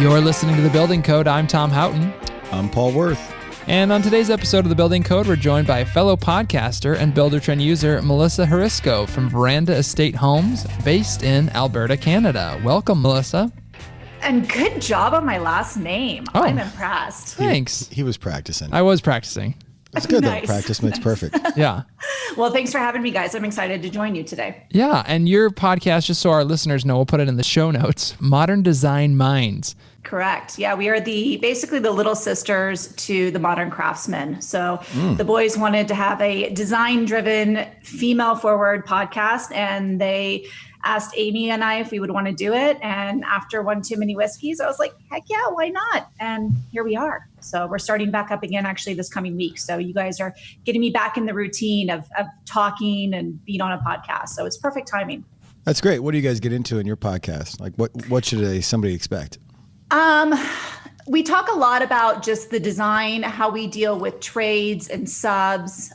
You're listening to The Building Code. I'm Tom Houghton. I'm Paul Worth. And on today's episode of The Building Code, we're joined by fellow podcaster and Buildertrend user Melissa Hryszko from Veranda Estate Homes, based in Alberta, Canada. Welcome, Melissa. And good job on my last name. Oh, I'm impressed. Thanks. He was practicing. I was practicing. It's good Nice. though. Practice makes perfect. Yeah. Well, thanks for having me, guys. I'm excited to join you today. Yeah. And your podcast, just so our listeners know, we'll put it in the show notes, Modern Design Minds. Correct. Yeah, we are basically the little sisters to the Modern Craftsmen. So the boys wanted to have a design-driven, female-forward podcast, and they asked Amy and I if we would want to do it. And after one too many whiskeys, I was like, heck yeah, why not? And here we are. So we're starting back up again actually this coming week. So you guys are getting me back in the routine of talking and being on a podcast. So it's perfect timing. That's great. What do you guys get into in your podcast? Like what should somebody expect? We talk a lot about just the design, how we deal with trades and subs,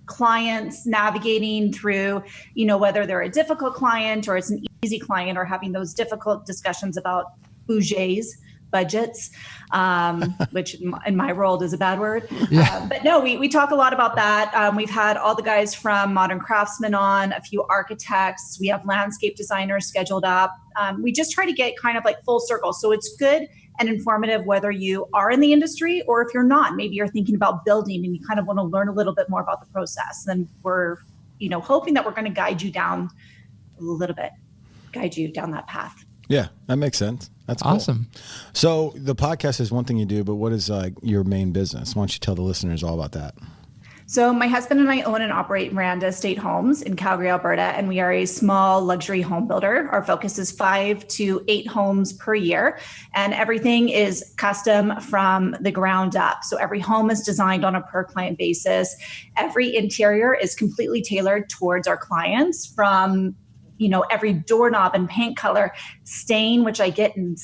clients navigating through, whether they're a difficult client or it's an easy client, or having those difficult discussions about budgets, which in my world is a bad word. Yeah. But no, we talk a lot about that. We've had all the guys from Modern Craftsmen on, a few architects. We have landscape designers scheduled up. We just try to get kind of like full circle. So it's good and informative whether you are in the industry or if you're not. Maybe you're thinking about building and you kind of want to learn a little bit more about the process. Then we're, hoping that we're going to guide you down that path. Yeah, that makes sense. That's cool. Awesome. So the podcast is one thing you do, but what is your main business? Why don't you tell the listeners all about that? So my husband and I own and operate Veranda Estate Homes in Calgary, Alberta, and we are a small luxury home builder. Our focus is 5 to 8 homes per year, and everything is custom from the ground up. So every home is designed on a per client basis. Every interior is completely tailored towards our clients, from every doorknob and paint color, stain, which I get in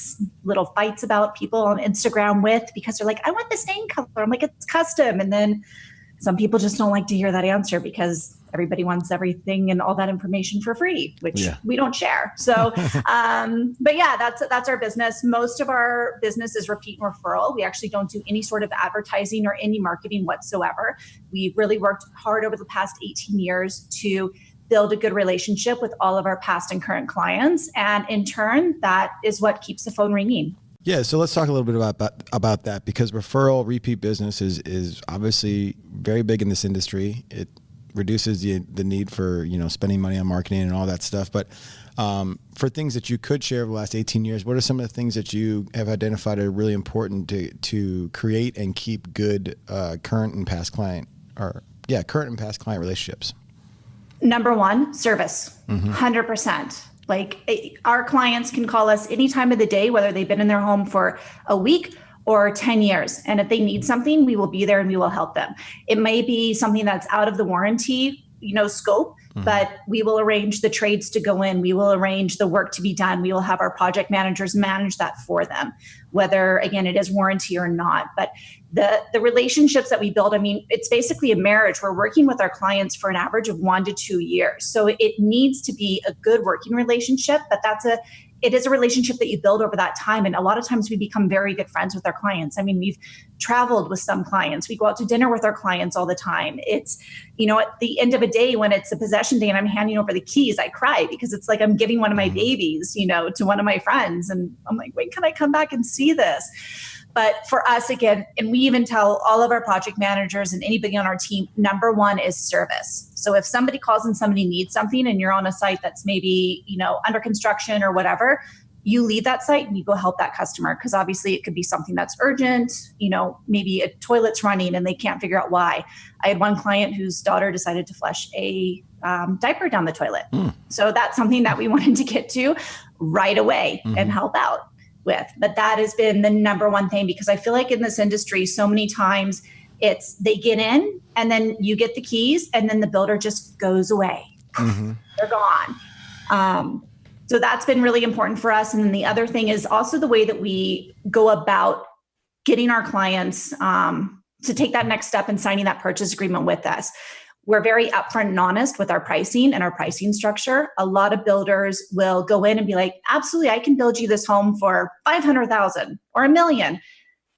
little fights about people on Instagram with, because they're like, I want the stain color. I'm like, it's custom. And then some people just don't like to hear that answer because everybody wants everything and all that information for free, which we don't share. So, but yeah, that's our business. Most of our business is repeat and referral. We actually don't do any sort of advertising or any marketing whatsoever. We've really worked hard over the past 18 years to build a good relationship with all of our past and current clients. And in turn, that is what keeps the phone ringing. Yeah, so let's talk a little bit about that, because repeat business is obviously very big in this industry. It reduces the need for spending money on marketing and all that stuff. But for things that you could share over the last 18 years, what are some of the things that you have identified are really important to create and keep good current and past client relationships? Number one, service, 100%. Like our clients can call us any time of the day, whether they've been in their home for a week or 10 years. And if they need something, we will be there and we will help them. It may be something that's out of the warranty, scope, but we will arrange the trades to go in. We will arrange the work to be done. We will have our project managers manage that for them, whether, again, it is warranty or not. But the relationships that we build, it's basically a marriage. We're working with our clients for an average of 1 to 2 years. So it needs to be a good working relationship, but it is a relationship that you build over that time. And a lot of times we become very good friends with our clients. We've traveled with some clients. We go out to dinner with our clients all the time. It's, at the end of a day, when it's a possession day and I'm handing over the keys, I cry because it's like I'm giving one of my babies, to one of my friends. And I'm like, when can I come back and see this? But for us, again, and we even tell all of our project managers and anybody on our team, number one is service. So if somebody calls and somebody needs something and you're on a site that's maybe, under construction or whatever, you leave that site and you go help that customer, because obviously it could be something that's urgent. Maybe a toilet's running and they can't figure out why. I had one client whose daughter decided to flush a diaper down the toilet. So that's something that we wanted to get to right away and help out with. But that has been the number one thing, because I feel like in this industry, so many times it's they get in and then you get the keys and then the builder just goes away. They're gone. So that's been really important for us. And then the other thing is also the way that we go about getting our clients to take that next step and signing that purchase agreement with us. We're very upfront and honest with our pricing and our pricing structure. A lot of builders will go in and be like, absolutely, I can build you this home for $500,000 or $1 million.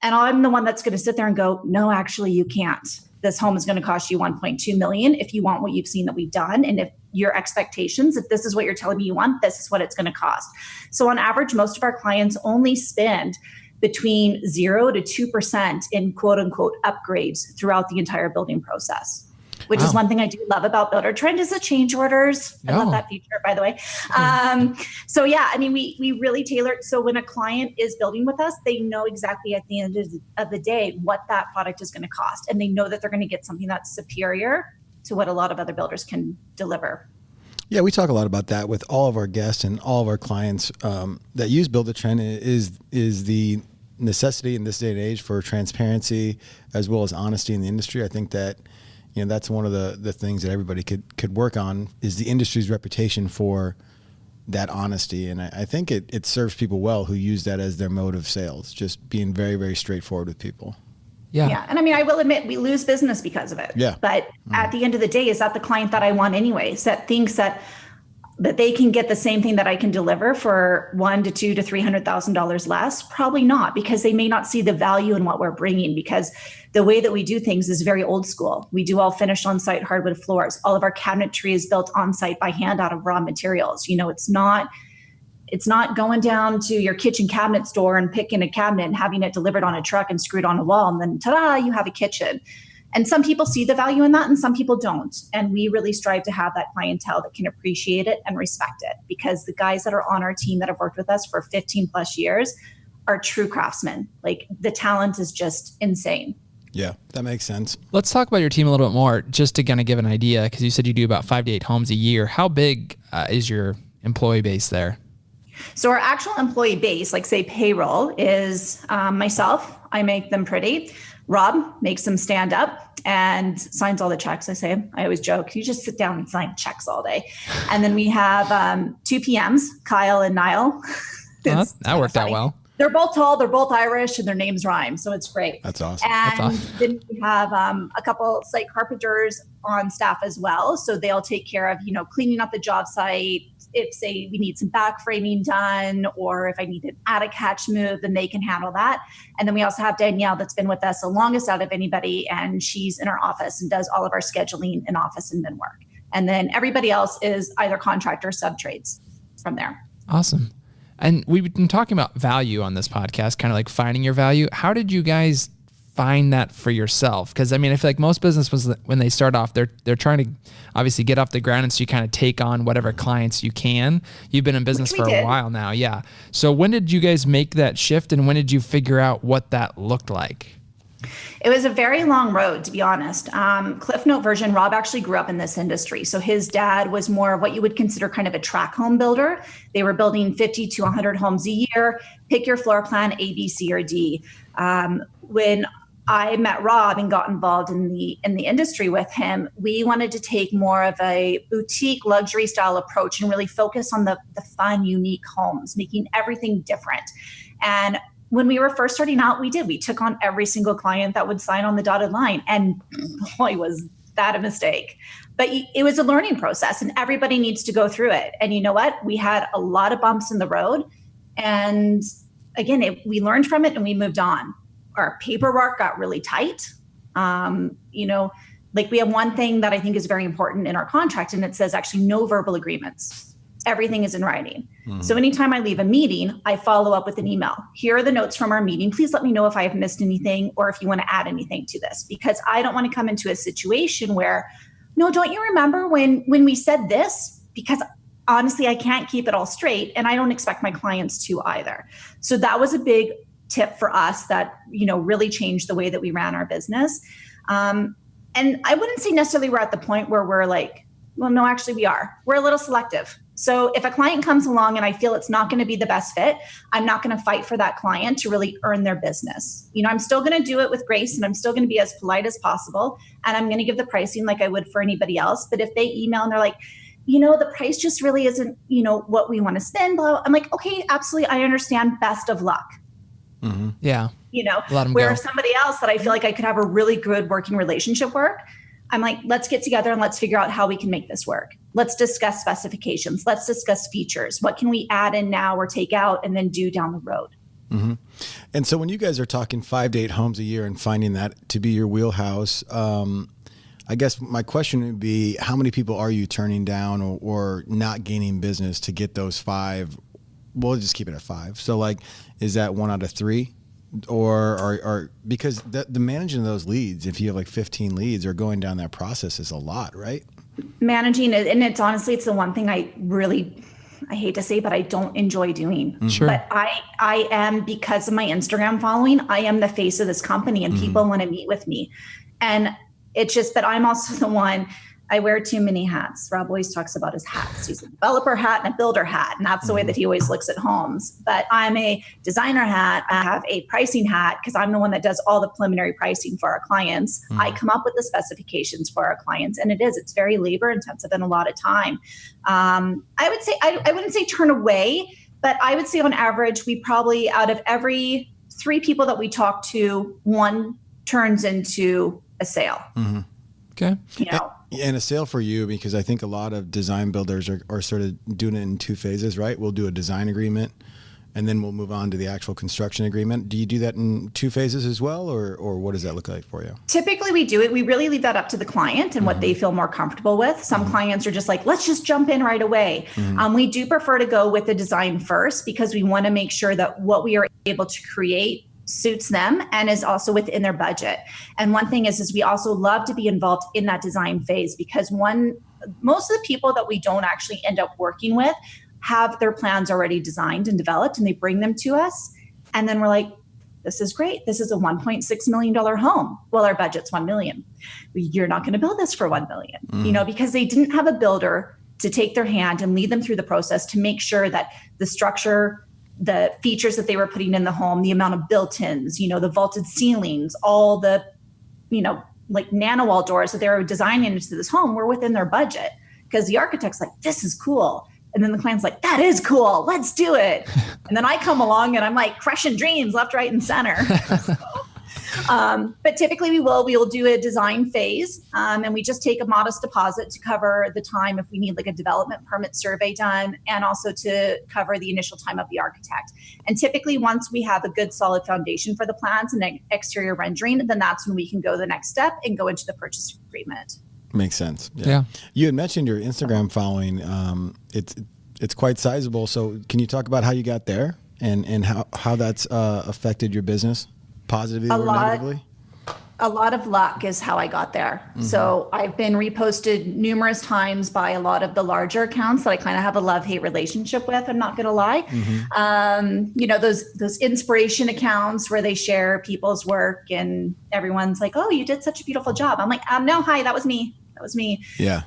And I'm the one that's going to sit there and go, no, actually, you can't. This home is going to cost you $1.2 million if you want what you've seen that we've done. And if your expectations, if this is what you're telling me you want, this is what it's going to cost. So on average, most of our clients only spend between 0 to 2% in quote unquote upgrades throughout the entire building process. Which is one thing I do love about Buildertrend is the change orders. I love that feature, by the way. So yeah, I mean, we really tailor. So when a client is building with us, they know exactly at the end of the day what that product is going to cost. And they know that they're going to get something that's superior to what a lot of other builders can deliver. Yeah, we talk a lot about that with all of our guests and all of our clients that use Buildertrend is the necessity in this day and age for transparency as well as honesty in the industry. I think that that's one of the things that everybody could work on is the industry's reputation for that honesty. And I think it serves people well who use that as their mode of sales, just being very, very straightforward with people. Yeah. And I mean, I will admit we lose business because of it. Yeah. But at the end of the day, is that the client that I want anyways, that thinks that they can get the same thing that I can deliver for $100,000 to $200,000 to $300,000 less? Probably not, because they may not see the value in what we're bringing, because the way that we do things is very old school. We do all finished on-site hardwood floors. All of our cabinetry is built on-site by hand out of raw materials. It's not going down to your kitchen cabinet store and picking a cabinet and having it delivered on a truck and screwed on a wall, and then ta-da, you have a kitchen. And some people see the value in that and some people don't. And we really strive to have that clientele that can appreciate it and respect it, because the guys that are on our team that have worked with us for 15 plus years are true craftsmen. Like, the talent is just insane. Yeah, that makes sense. Let's talk about your team a little bit more, just to kind of give an idea, because you said you do about 5 to 8 homes a year. How big is your employee base there? So our actual employee base, like say payroll, is myself. I make them pretty. Rob makes them stand up and signs all the checks. I always joke, you just sit down and sign checks all day. And then we have 2 PMs, Kyle and Niall. That worked out well. They're both tall, they're both Irish, and their names rhyme. So it's great. That's awesome. And then we have a couple site carpenters on staff as well. So they'll take care of, cleaning up the job site. If, say, we need some back framing done, or if I need an attic hatch moved, then they can handle that. And then we also have Danielle that's been with us the longest out of anybody, and she's in our office and does all of our scheduling in office and bin work. And then everybody else is either contractor or sub-trades from there. Awesome. And we've been talking about value on this podcast, kind of like finding your value. How did you guys find that for yourself? Because I mean, I feel like most businesses, when they start off, they're trying to obviously get off the ground, and so you kind of take on whatever clients you can. You've been in business for a while now, yeah. So when did you guys make that shift, and when did you figure out what that looked like? It was a very long road, to be honest. Cliff Note version, Rob actually grew up in this industry. So his dad was more of what you would consider kind of a track home builder. They were building 50 to 100 homes a year. Pick your floor plan, A, B, C, or D. When I met Rob and got involved in the industry with him, we wanted to take more of a boutique luxury style approach and really focus on the fun, unique homes, making everything different. And when we were first starting out, we took on every single client that would sign on the dotted line. And boy, was that a mistake. But it was a learning process, and everybody needs to go through it. And you know what? We had a lot of bumps in the road. And again, we learned from it and we moved on. Our paperwork got really tight. Like we have one thing that I think is very important in our contract, and it says actually no verbal agreements. Everything is in writing. Mm-hmm. So anytime I leave a meeting, I follow up with an email. Here are the notes from our meeting. Please let me know if I have missed anything or if you want to add anything to this, because I don't want to come into a situation where, no, don't you remember when we said this? Because honestly, I can't keep it all straight, and I don't expect my clients to either. So that was a big tip for us that, really changed the way that we ran our business. And I wouldn't say necessarily we're at the point where we're like, well, no, actually we are. We're a little selective. So if a client comes along and I feel it's not going to be the best fit, I'm not going to fight for that client to really earn their business. I'm still going to do it with grace, and I'm still going to be as polite as possible. And I'm going to give the pricing like I would for anybody else. But if they email and they're like, the price just really isn't, what we want to spend, blah, I'm like, okay, absolutely. I understand. Best of luck. Mm-hmm. Yeah. Where somebody else that I feel like I could have a really good working relationship with, I'm like, let's get together and let's figure out how we can make this work. Let's discuss specifications. Let's discuss features. What can we add in now or take out and then do down the road? Mm-hmm. And so when you guys are talking 5 to 8 homes a year and finding that to be your wheelhouse, I guess my question would be, how many people are you turning down or not gaining business to get those 5? We'll just keep it at 5. So like, is that 1 out of 3? Or because the managing those leads, if you have like 15 leads or going down that process is a lot, right? Managing it. And it's honestly, it's the one thing I hate to say, but I don't enjoy doing. Sure. But I am, because of my Instagram following, I am the face of this company and people want to meet with me. And it's just, but I'm also the one, I wear too many hats. Rob always talks about his hats. He's a developer hat and a builder hat. And that's the way that he always looks at homes. But I'm a designer hat. I have a pricing hat because I'm the one that does all the preliminary pricing for our clients. I come up with the specifications for our clients. And it's very labor intensive and a lot of time. I would say, I wouldn't say turn away, but I would say on average, we probably, out of every 3 people that we talk to, 1 turns into a sale. Mm-hmm. Okay. You know? And a sale for you, because I think a lot of design builders are sort of doing it in 2 phases, right? We'll do a design agreement and then we'll move on to the actual construction agreement. Do you do that in 2 phases as well? Or what does that look like for you? Typically we do it. We really leave that up to the client and what they feel more comfortable with. Some clients are just like, let's just jump in right away. We do prefer to go with the design first because we want to make sure that what we are able to create suits them and is also within their budget. And one thing is we also love to be involved in that design phase because most of the people that we don't actually end up working with have their plans already designed and developed and they bring them to us. And then we're like, this is great. This is a $1.6 million home. Well, our budget's $1 million. You're not going to build this for $1 million, because they didn't have a builder to take their hand and lead them through the process to make sure that the structure, the features that they were putting in the home, the amount of built-ins, the vaulted ceilings, all the, like nano wall doors that they were designing into this home were within their budget because the architect's like, this is cool. And then the client's like, that is cool. Let's do it. And then I come along and I'm like crushing dreams left, right, and center. But typically we will do a design phase and we just take a modest deposit to cover the time if we need like a development permit survey done and also to cover the initial time of the architect. And typically once we have a good solid foundation for the plans and exterior rendering, then that's when we can go the next step and go into the purchase agreement. Makes sense. Yeah. You had mentioned your Instagram following. It's quite sizable. So can you talk about how you got there and how that's affected your business? Positively or negatively? A lot of luck is how I got there. So I've been reposted numerous times by a lot of the larger accounts that I kind of have a love-hate relationship with. I'm not going to lie. Those inspiration accounts where they share people's work and everyone's like, oh, you did such a beautiful job. I'm like, no, hi, that was me. Yeah.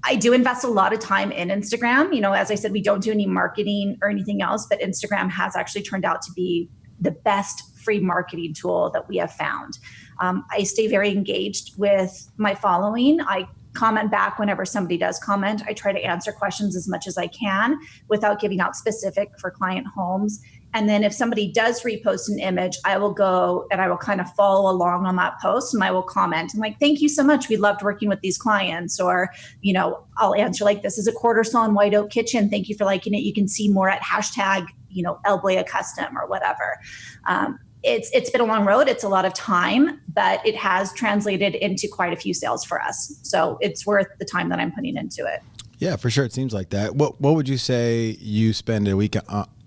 I do invest a lot of time in Instagram. As I said, we don't do any marketing or anything else, but Instagram has actually turned out to be the best free marketing tool that we have found. I stay very engaged with my following. I comment back whenever somebody does comment. I try to answer questions as much as I can without giving out specific for client homes. And then if somebody does repost an image, I will go and I will kind of follow along on that post and I will comment. I'm like, thank you so much. We loved working with these clients. Or, I'll answer like, this is a quarter sawn white oak kitchen. Thank you for liking it. You can see more at hashtag, Elboya Custom or whatever. It's been a long road. It's a lot of time, but it has translated into quite a few sales for us. So it's worth the time that I'm putting into it. Yeah, for sure. It seems like that. What would you say you spend a week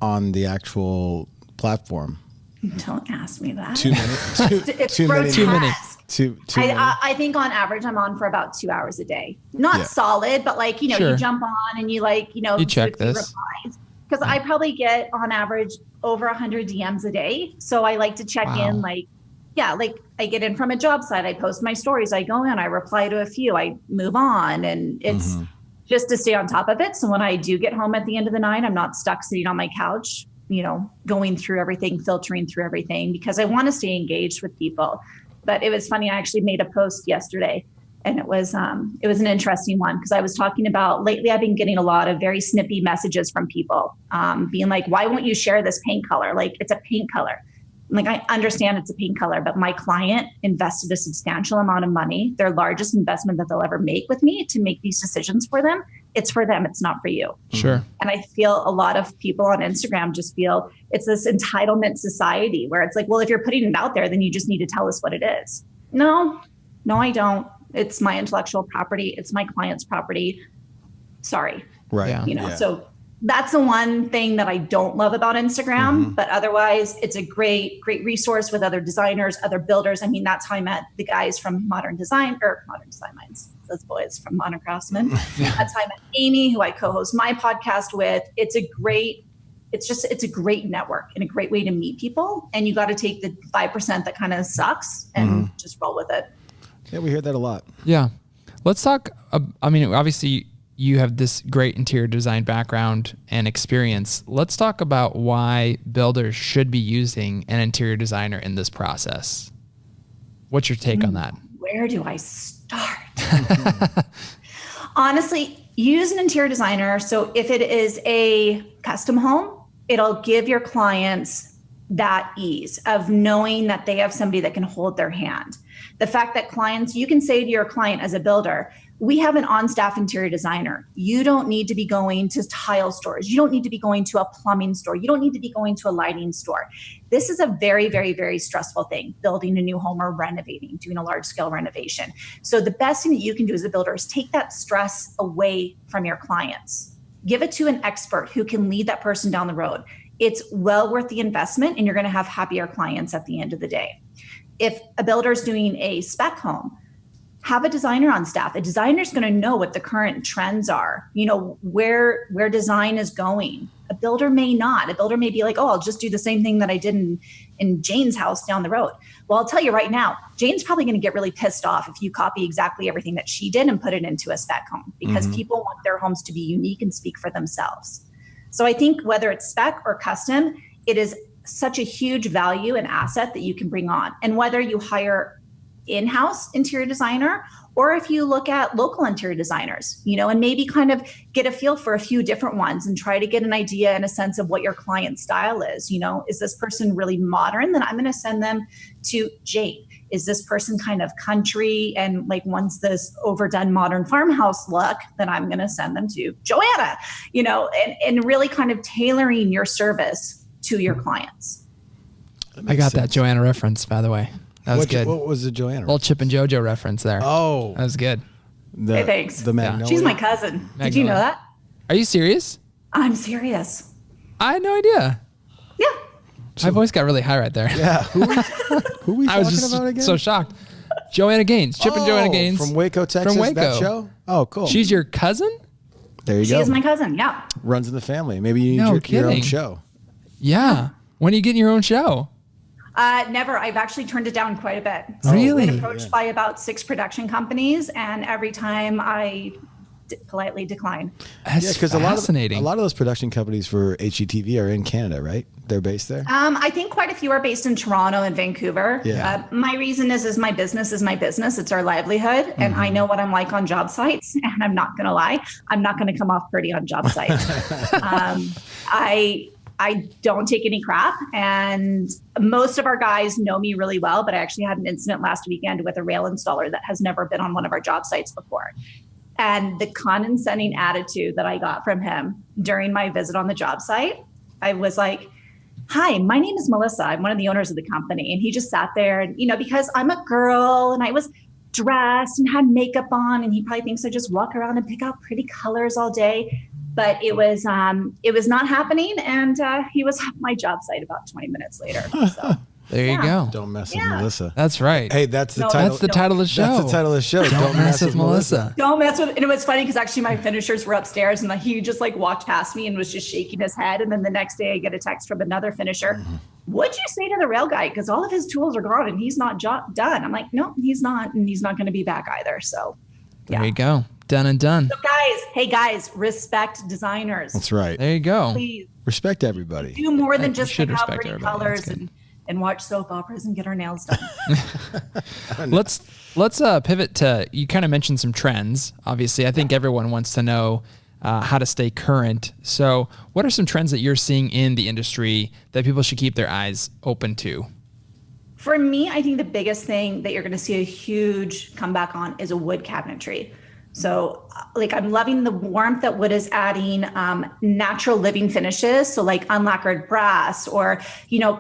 on the actual platform? Don't ask me that. 2 minutes. It's 2 minutes. 2 minutes. Two I think on average I'm on for about 2 hours a day. Not solid, but like, Sure. you jump on and you you check this. Replies. Because I probably get on average over 100 DMs a day. So I like to check in like I get in from a job site. I post my stories. I go in, I reply to a few, I move on. And it's just to stay on top of it. So when I do get home at the end of the night, I'm not stuck sitting on my couch, going through everything, filtering through everything because I want to stay engaged with people. But it was funny. I actually made a post yesterday. And it was an interesting one because I was talking about lately I've been getting a lot of very snippy messages from people being like, why won't you share this paint color? Like it's a paint color. Like, I understand it's a pink color, but my client invested a substantial amount of money, their largest investment that they'll ever make with me, to make these decisions for them. It's for them. It's not for you. Sure. And I feel a lot of people on Instagram just feel it's this entitlement society where it's like, well, if you're putting it out there, then you just need to tell us what it is. No, I don't. It's my intellectual property. It's my client's property. Sorry. Right. Yeah. So that's the one thing that I don't love about Instagram, but otherwise it's a great resource with other designers, other builders. I mean, that's how I met the guys from Modern Design Minds, those boys from Modern Craftsman. That's how I met Amy, who I co-host my podcast with. It's a great network and a great way to meet people. And you got to take the 5% that kind of sucks and just roll with it. Yeah, we hear that a lot. Yeah. Let's talk. I mean, obviously, you have this great interior design background and experience. Let's talk about why builders should be using an interior designer in this process. What's your take on that? Where do I start? Honestly, use an interior designer. So if it is a custom home, it'll give your clients that ease of knowing that they have somebody that can hold their hand. The fact that clients, you can say to your client as a builder, we have an on-staff interior designer. You don't need to be going to tile stores. You don't need to be going to a plumbing store. You don't need to be going to a lighting store. This is a very, very, very stressful thing, building a new home or renovating, doing a large-scale renovation. So the best thing that you can do as a builder is take that stress away from your clients. Give it to an expert who can lead that person down the road. It's well worth the investment, and you're going to have happier clients at the end of the day. If a builder is doing a spec home, have a designer on staff. A designer is going to know what the current trends are, where design is going. A builder may not. A builder may be like, oh, I'll just do the same thing that I did in Jane's house down the road. Well, I'll tell you right now, Jane's probably going to get really pissed off if you copy exactly everything that she did and put it into a spec home, because people want their homes to be unique and speak for themselves. So I think whether it's spec or custom, it is such a huge value and asset that you can bring on. And whether you hire in-house interior designer, or if you look at local interior designers, and maybe kind of get a feel for a few different ones and try to get an idea and a sense of what your client's style is. Is this person really modern? Then I'm going to send them to Jane. Is this person kind of country and wants this overdone modern farmhouse look? Then I'm going to send them to Joanna, and really kind of tailoring your service to your clients. I got that Joanna reference, by the way. That was good. What was the Joanna? Little Chip and JoJo reference there. Oh, that was good. Hey, thanks. The Magnolia. She's my cousin. Did you know that? Are you serious? I'm serious. I had no idea. Yeah. My voice got really high right there. Yeah. Who are we I was talking just about again? so shocked. Joanna Gaines, Chip and Joanna Gaines from Waco, Texas. From Waco. That show. Oh, cool. She's your cousin? There you She go. is my cousin. Yeah. Runs in the family. Maybe you need your own show. Yeah. When are you getting your own show? Never. I've actually turned it down quite a bit. So really? I've been approached by about 6 production companies, and every time I politely decline. That's fascinating. A lot of those production companies for HGTV are in Canada, right? They're based there? I think quite a few are based in Toronto and Vancouver. Yeah. My reason is my business is my business. It's our livelihood. And I know what I'm like on job sites. And I'm not going to lie. I'm not going to come off pretty on job sites. I don't take any crap, and most of our guys know me really well, but I actually had an incident last weekend with a rail installer that has never been on one of our job sites before. And the condescending attitude that I got from him during my visit on the job site, I was like, hi, my name is Melissa. I'm one of the owners of the company. And he just sat there and, because I'm a girl and I was dressed and had makeup on, and he probably thinks I just walk around and pick out pretty colors all day. But it was not happening, and he was at my job site about 20 minutes later. So there you go. Don't mess with Melissa. That's right. Hey, that's the title. That's the title of the show. That's the title of the show. Don't mess with Melissa. Don't mess with. And it was funny because actually my finishers were upstairs, and he just walked past me and was just shaking his head. And then the next day I get a text from another finisher. What'd you say to the rail guy? Because all of his tools are gone and he's not done. I'm like, no, he's not, and he's not going to be back either. So there you go. Done and done. So guys, respect designers. That's right. There you go. Please respect everybody. do more than just pick out respect pretty colors and watch soap operas and get our nails done. Let's pivot to, you kind of mentioned some trends. Obviously, I think everyone wants to know how to stay current. So what are some trends that you're seeing in the industry that people should keep their eyes open to? For me, I think the biggest thing that you're going to see a huge comeback on is a wood cabinetry. So like I'm loving the warmth that wood is adding, natural living finishes. So like unlacquered brass or,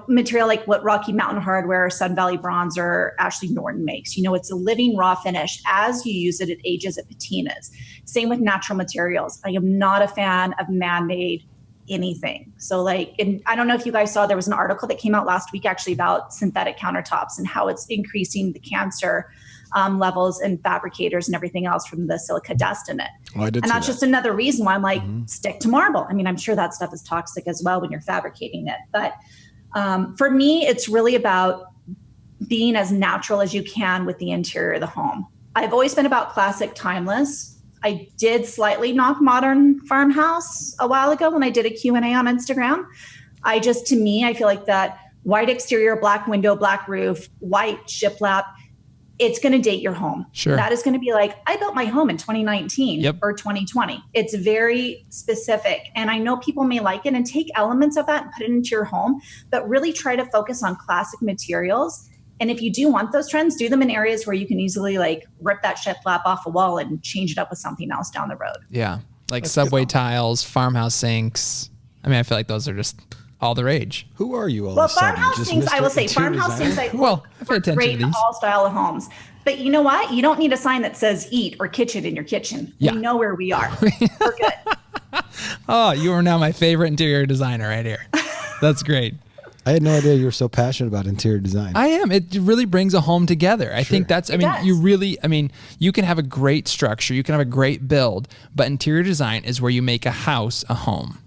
material like what Rocky Mountain Hardware, Sun Valley Bronze or Ashley Norton makes. It's a living raw finish. As you use it, it ages, it patinas. Same with natural materials. I am not a fan of man-made anything. So and I don't know if you guys saw, there was an article that came out last week actually about synthetic countertops and how it's increasing the cancer levels and fabricators and everything else from the silica dust in it. Oh, I did and that's just another reason why I'm like, stick to marble. I mean, I'm sure that stuff is toxic as well when you're fabricating it. But for me, it's really about being as natural as you can with the interior of the home. I've always been about classic, timeless. I did slightly knock modern farmhouse a while ago when I did a Q&A on Instagram. I feel like that white exterior, black window, black roof, white shiplap, it's going to date your home. Sure. That is going to be like, I built my home in 2019 or 2020. It's very specific. And I know people may like it and take elements of that and put it into your home, but really try to focus on classic materials. And if you do want those trends, do them in areas where you can easily like rip that shiplap off a wall and change it up with something else down the road. Yeah. Like subway tiles, farmhouse sinks. I mean, I feel like those are just all the rage. Who are you all Well, of a sudden? farmhouse Just sinks, Mr. I will say, Interior farmhouse Designer? sinks, Well, I pay attention great to these. all style of homes. But you know what? You don't need a sign that says eat or kitchen in your kitchen. Yeah. We know where we are. We're good. Oh, you are now my favorite interior designer right here. That's great. I had no idea you were so passionate about interior design. I am. It really brings a home together. I think that's, does. you can have a great structure, you can have a great build, but interior design is where you make a house a home.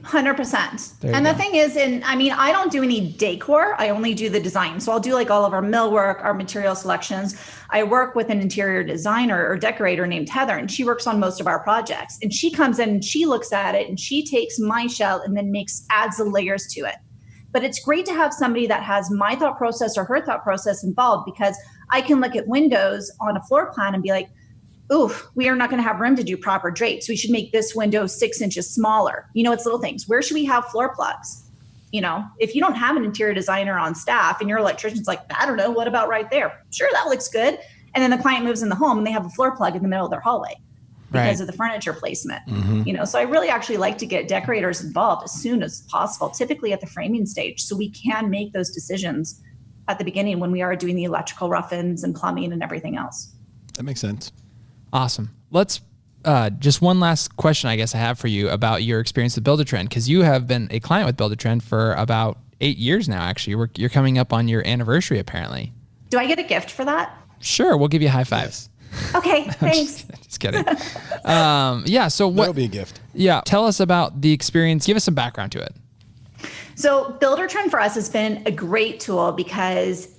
100%. There you And the go. thing is, I don't do any decor. I only do the design. So I'll do like all of our millwork, our material selections. I work with an interior designer or decorator named Heather, and she works on most of our projects. And she comes in and she looks at it and she takes my shell and then adds the layers to it. But it's great to have somebody that has my thought process or her thought process involved, because I can look at windows on a floor plan and be like, oof, we are not going to have room to do proper drapes. We should make this window 6 inches smaller. It's little things. Where should we have floor plugs? If you don't have an interior designer on staff and your electrician's like, I don't know, what about right there? Sure, that looks good. And then the client moves in the home and they have a floor plug in the middle of their hallway because of the furniture placement. So I really actually like to get decorators involved as soon as possible, typically at the framing stage, so we can make those decisions at the beginning when we are doing the electrical rough-ins and plumbing and everything else. That makes sense. Awesome. Let's just one last question I guess I have for you about your experience with Buildertrend, because you have been a client with Buildertrend for about 8 years now, actually. You're coming up on your anniversary, apparently. Do I get a gift for that? Sure, we'll give you a high five. Yes. Okay, thanks. Just kidding. So what? That'll be a gift. Yeah, tell us about the experience. Give us some background to it. So Buildertrend for us has been a great tool because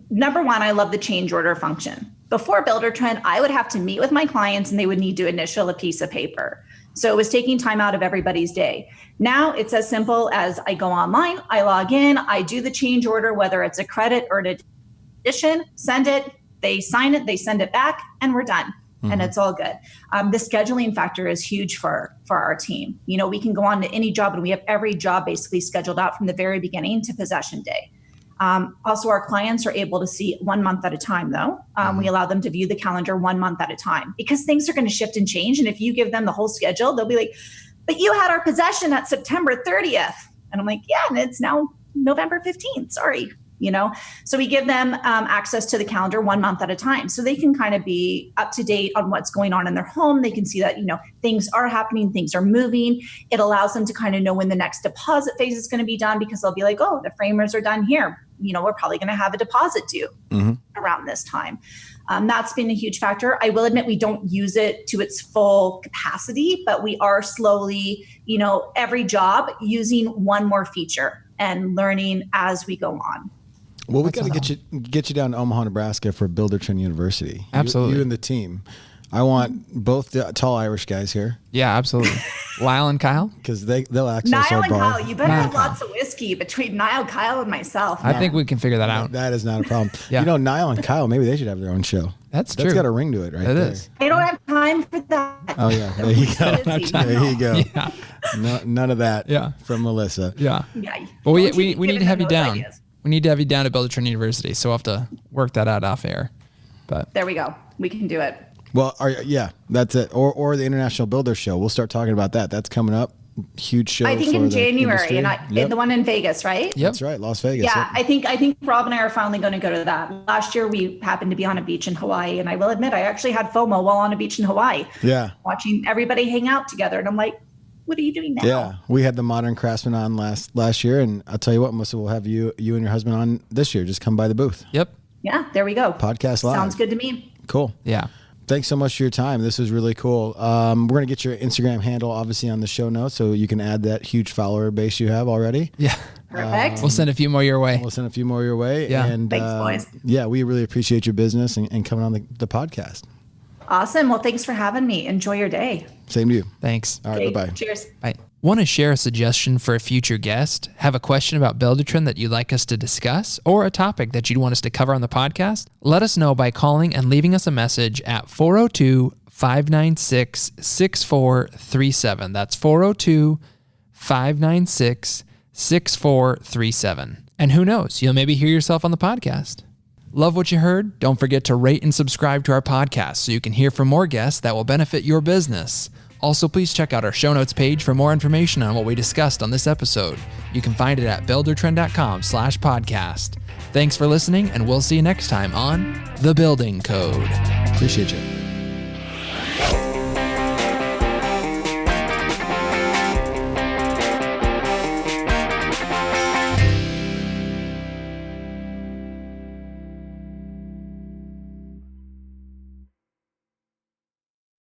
number one, I love the change order function. Before Buildertrend, I would have to meet with my clients and they would need to initial a piece of paper. So it was taking time out of everybody's day. Now it's as simple as I go online, I log in, I do the change order, whether it's a credit or an addition, send it, they sign it, they send it back, and we're done. And it's all good. The scheduling factor is huge for our team. We can go on to any job and we have every job basically scheduled out from the very beginning to possession day. Also, our clients are able to see 1 month at a time, though. We allow them to view the calendar 1 month at a time because things are going to shift and change. And if you give them the whole schedule, they'll be like, but you had our possession at September 30th. And I'm like, yeah, and it's now November 15th. Sorry. So we give them access to the calendar 1 month at a time so they can kind of be up to date on what's going on in their home. They can see that, things are happening, things are moving. It allows them to kind of know when the next deposit phase is going to be done because they'll be like, oh, the framers are done here. We're probably going to have a deposit due around this time. That's been a huge factor. I will admit we don't use it to its full capacity, but we are slowly, every job using one more feature and learning as we go on. Well, we got to get you down to Omaha, Nebraska for Buildertrend University. Absolutely. You and the team. I want both the tall Irish guys here Yeah, absolutely. Lyle and Kyle? because they'll access Niall our and bar. Kyle, you better Niall have and Kyle. lots of whiskey between Niall, Kyle, and myself. I think we can figure that out. That is not a problem. Yeah. Niall and Kyle, maybe they should have their own show. That's true. That's got a ring to it, right It there. is. I don't have time for that. Oh yeah, there you go. Busy. There you go. Yeah. No, none of that. Yeah. From Melissa. Yeah. Yeah. But we Don't you need give to have you them those down. ideas. We need to have you down at Buildertrend University, so we'll have to work that out off air. But there we go. We can do it. Well, that's it. Or the International Builder Show. We'll start talking about that. That's coming up. Huge show. I think in January, and the one in Vegas, right? Yep. That's right, Las Vegas. Yeah, yep. I think Rob and I are finally going to go to that. Last year we happened to be on a beach in Hawaii, and I will admit I actually had FOMO while on a beach in Hawaii. Yeah, watching everybody hang out together, and I'm like, what are you doing now? Yeah, we had the Modern Craftsman on last year, and I'll tell you what, Melissa, we'll have you and your husband on this year. Just come by the booth. Yep. Yeah, there we go. Podcast live. Sounds good to me. Cool. Yeah. Thanks so much for your time. This was really cool. We're going to get your Instagram handle obviously on the show notes so you can add that huge follower base you have already. Yeah. Perfect. We'll send a few more your way. Yeah. And thanks, boys. Yeah, we really appreciate your business and coming on the podcast. Awesome. Well, thanks for having me. Enjoy your day. Same to you. Thanks. All right. Bye-bye. Cheers. Bye. Want to share a suggestion for a future guest? Have a question about Buildertrend that you'd like us to discuss, or a topic that you'd want us to cover on the podcast? Let us know by calling and leaving us a message at 402-596-6437. That's 402-596-6437. And who knows, you'll maybe hear yourself on the podcast. Love what you heard? Don't forget to rate and subscribe to our podcast so you can hear from more guests that will benefit your business. Also, please check out our show notes page for more information on what we discussed on this episode. You can find it at buildertrend.com/podcast. Thanks for listening, and we'll see you next time on The Building Code. Appreciate you.